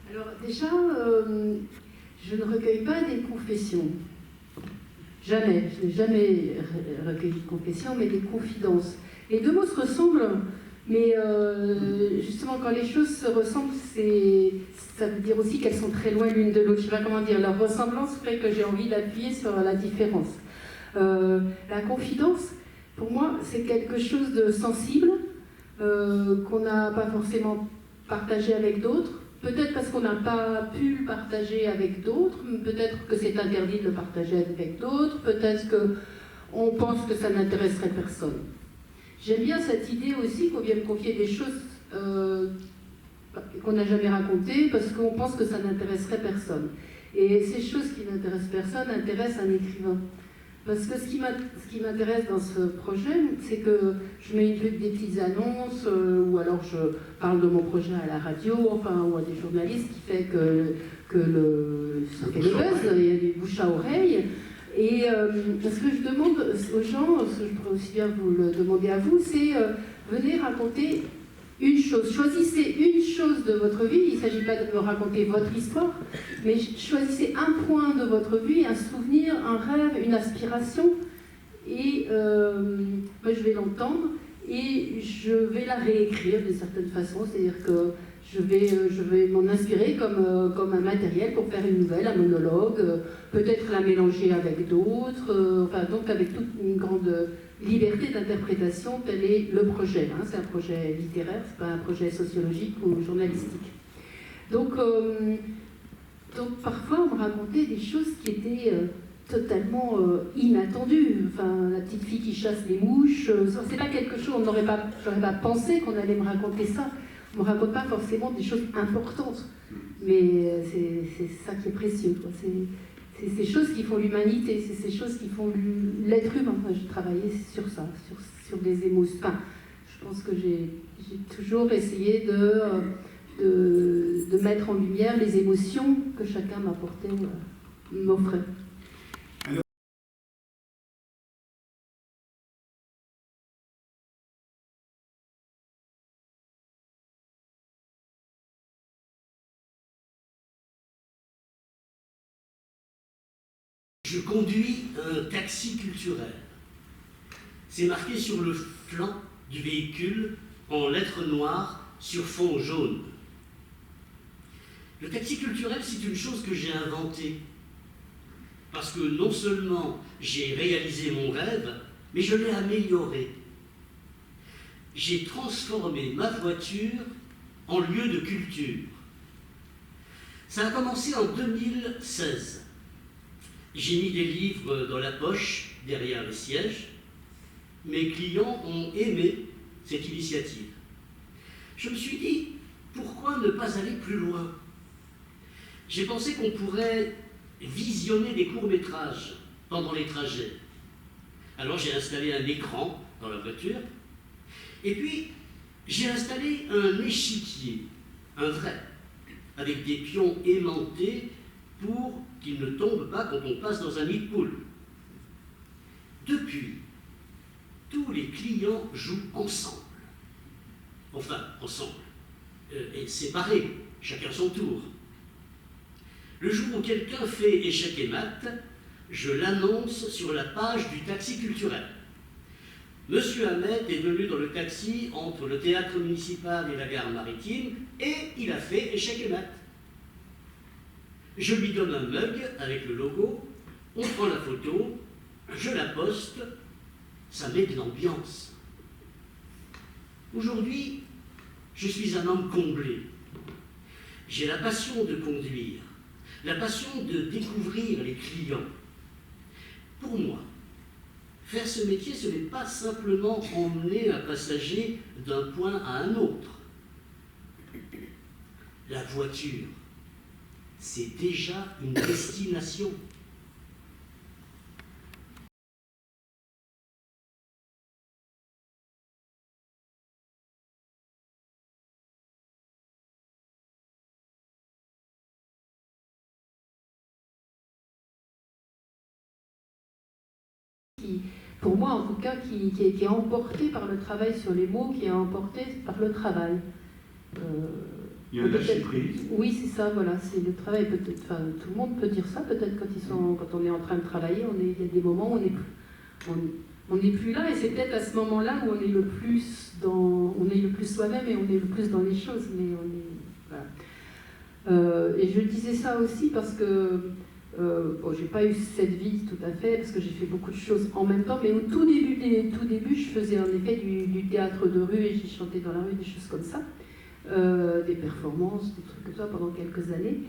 Alors déjà, je ne recueille pas des confessions. Jamais. Je n'ai jamais recueilli de confessions, mais des confidences. Les deux mots se ressemblent, mais justement, quand les choses se ressemblent, ça veut dire aussi qu'elles sont très loin l'une de l'autre. Je ne sais pas comment dire. Leur ressemblance fait que j'ai envie d'appuyer sur la différence. La confidence, pour moi, c'est quelque chose de sensible, qu'on n'a pas forcément partagé avec d'autres. Peut-être parce qu'on n'a pas pu le partager avec d'autres, peut-être que c'est interdit de le partager avec d'autres, peut-être qu'on pense que ça n'intéresserait personne. J'aime bien cette idée aussi qu'on vienne confier des choses qu'on n'a jamais racontées parce qu'on pense que ça n'intéresserait personne. Et ces choses qui n'intéressent personne intéressent un écrivain. Parce que ce qui m'intéresse dans ce projet, c'est que je mets des petites annonces, ou alors je parle de mon projet à la radio, enfin, ou à des journalistes, qui fait que ça fait le buzz, il y a des bouche à oreille. Et ce que je demande aux gens, ce que je pourrais aussi bien vous le demander à vous, c'est venez raconter une chose. Choisissez une chose de votre vie, il ne s'agit pas de me raconter votre histoire, mais choisissez un point de votre vie, un souvenir, un rêve, une aspiration, et moi je vais l'entendre, et je vais la réécrire d'une certaine façon, c'est-à-dire que je vais m'en inspirer comme un matériel pour faire une nouvelle, un monologue, peut-être la mélanger avec d'autres, enfin donc avec toute une grande liberté d'interprétation, tel est le projet. Hein. C'est un projet littéraire, c'est pas un projet sociologique ou journalistique. Donc parfois on me racontait des choses qui étaient totalement inattendues. Enfin, la petite fille qui chasse les mouches, c'est pas quelque chose, j'aurais pas pensé qu'on allait me raconter ça. On ne me raconte pas forcément des choses importantes, mais c'est ça qui est précieux, quoi. C'est ces choses qui font l'humanité, c'est ces choses qui font l'être humain. Enfin, j'ai travaillé sur ça, sur des émotions. Enfin, je pense que j'ai toujours essayé de mettre en lumière les émotions que chacun m'apportait, m'offrait. Je conduis un taxi culturel. C'est marqué sur le flanc du véhicule en lettres noires sur fond jaune. Le taxi culturel, c'est une chose que j'ai inventée. Parce que non seulement j'ai réalisé mon rêve, mais je l'ai amélioré. J'ai transformé ma voiture en lieu de culture. Ça a commencé en 2016. J'ai mis des livres dans la poche, derrière le siège. Mes clients ont aimé cette initiative. Je me suis dit, pourquoi ne pas aller plus loin? J'ai pensé qu'on pourrait visionner des courts-métrages pendant les trajets. Alors j'ai installé un écran dans la voiture, et puis j'ai installé un échiquier, un vrai, avec des pions aimantés pour qu'il ne tombe pas quand on passe dans un nid de poule. Depuis, tous les clients jouent ensemble. Enfin, ensemble. Et séparés, chacun son tour. Le jour où quelqu'un fait échec et mat, je l'annonce sur la page du taxi culturel. Monsieur Ahmed est venu dans le taxi entre le théâtre municipal et la gare maritime et il a fait échec et mat. Je lui donne un mug avec le logo, on prend la photo, je la poste, ça met de l'ambiance. Aujourd'hui, je suis un homme comblé. J'ai la passion de conduire, la passion de découvrir les clients. Pour moi, faire ce métier, ce n'est pas simplement emmener un passager d'un point à un autre. La voiture, c'est déjà une destination. Pour moi en tout cas, qui a été emporté par le travail sur les mots, qui est emporté par le travail. Il y a un lâcher-prise. Oui, c'est ça, voilà. C'est le travail, peut-être. Enfin, tout le monde peut dire ça, peut-être, quand on est en train de travailler. Il y a des moments où on n'est plus là, et c'est peut-être à ce moment-là où on est le plus soi-même et on est le plus dans les choses. Mais voilà. Et je disais ça aussi parce que bon, j'ai pas eu cette vie tout à fait, parce que j'ai fait beaucoup de choses en même temps, mais au tout début, je faisais en effet du théâtre de rue et j'ai chanté dans la rue, des choses comme ça, des performances, des trucs comme ça pendant quelques années.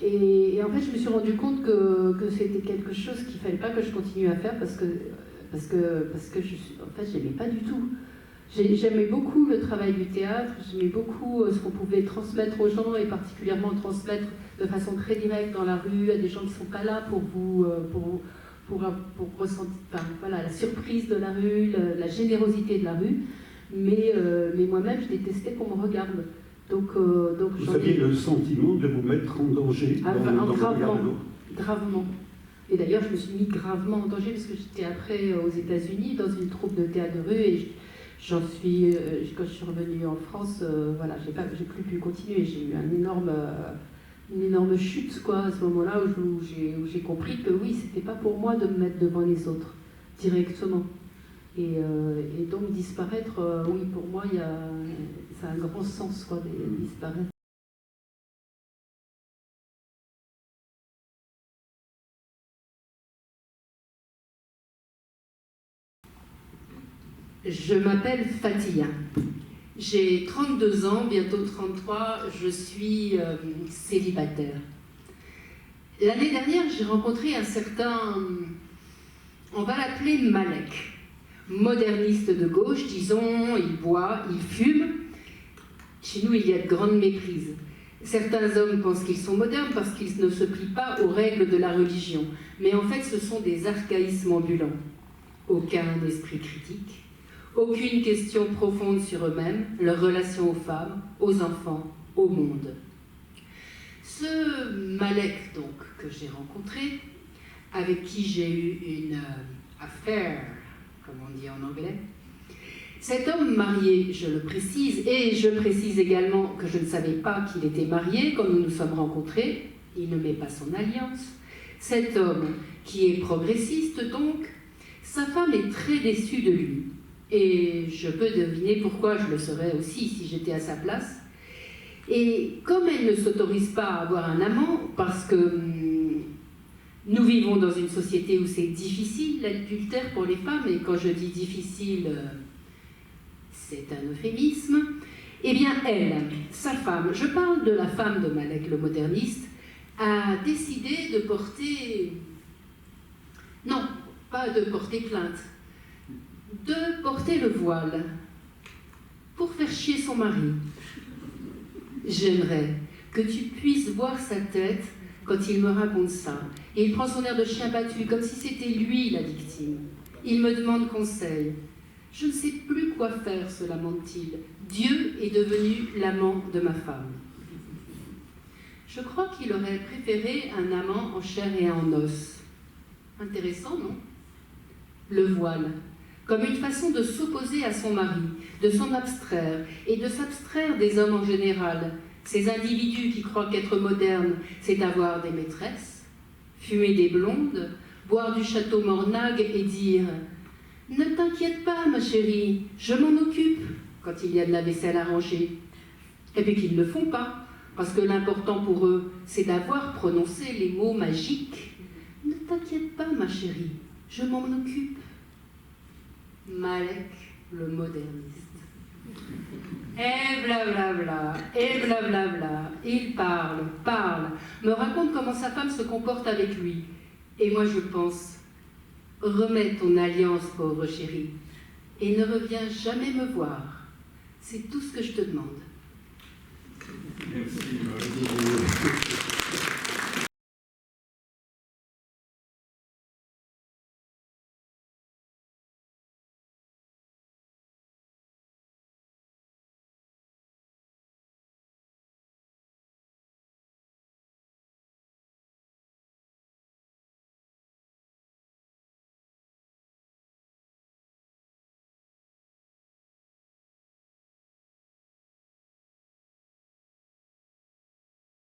Et en fait, je me suis rendu compte que c'était quelque chose qu'il fallait pas que je continue à faire parce que en fait, j'aimais pas du tout. J'aimais beaucoup le travail du théâtre, j'aimais beaucoup ce qu'on pouvait transmettre aux gens, et particulièrement transmettre de façon très directe dans la rue à des gens qui ne sont pas là pour vous, pour ressentir, enfin, voilà, la surprise de la rue, la générosité de la rue. Mais moi-même, je détestais qu'on me regarde. Donc vous aviez le sentiment de vous mettre en danger dans le regard de l'autre. Gravement. Et d'ailleurs, je me suis mis gravement en danger parce que j'étais après aux États-Unis dans une troupe de théâtre de rue, et quand je suis revenue en France, voilà, j'ai plus pu continuer. J'ai eu une énorme chute, quoi, à ce moment-là où j'ai compris que oui, c'était pas pour moi de me mettre devant les autres directement. Et donc disparaître, oui, pour moi, ça a un grand sens, quoi, de disparaître. Je m'appelle Fatia. J'ai 32 ans, bientôt 33, je suis célibataire. L'année dernière, j'ai rencontré un certain, on va l'appeler Malek, moderniste de gauche, disons, il boit, il fume. Chez nous, il y a de grandes méprises. Certains hommes pensent qu'ils sont modernes parce qu'ils ne se plient pas aux règles de la religion. Mais en fait, ce sont des archaïsmes ambulants. Aucun esprit critique. Aucune question profonde sur eux-mêmes, leur relation aux femmes, aux enfants, au monde. Ce Malek, donc, que j'ai rencontré, avec qui j'ai eu une affaire, comme on dit en anglais, cet homme marié, je le précise, et je précise également que je ne savais pas qu'il était marié quand nous nous sommes rencontrés, il ne met pas son alliance. Cet homme, qui est progressiste donc, sa femme est très déçue de lui. Et je peux deviner pourquoi je le serais aussi si j'étais à sa place. Et comme elle ne s'autorise pas à avoir un amant, parce que nous vivons dans une société où c'est difficile l'adultère pour les femmes, et quand je dis difficile, c'est un euphémisme, eh bien elle, sa femme, je parle de la femme de Malek le moderniste, a décidé de porter, non, pas de porter plainte, de porter le voile pour faire chier son mari. J'aimerais que tu puisses voir sa tête quand il me raconte ça. Et il prend son air de chien battu, comme si c'était lui la victime. Il me demande conseil. Je ne sais plus quoi faire, se lamente-t-il. Dieu est devenu l'amant de ma femme. Je crois qu'il aurait préféré un amant en chair et en os. Intéressant, non? Le voile, comme une façon de s'opposer à son mari, de s'en abstraire, et de s'abstraire des hommes en général, ces individus qui croient qu'être moderne, c'est avoir des maîtresses, fumer des blondes, boire du château Mornag et dire « Ne t'inquiète pas, ma chérie, je m'en occupe » quand il y a de la vaisselle à ranger. Et puis qu'ils ne le font pas, parce que l'important pour eux, c'est d'avoir prononcé les mots magiques « Ne t'inquiète pas, ma chérie, je m'en occupe ». Malek, le moderniste. Et blablabla, il parle, me raconte comment sa femme se comporte avec lui. Et moi je pense, remets ton alliance, pauvre chérie, et ne reviens jamais me voir. C'est tout ce que je te demande. Merci.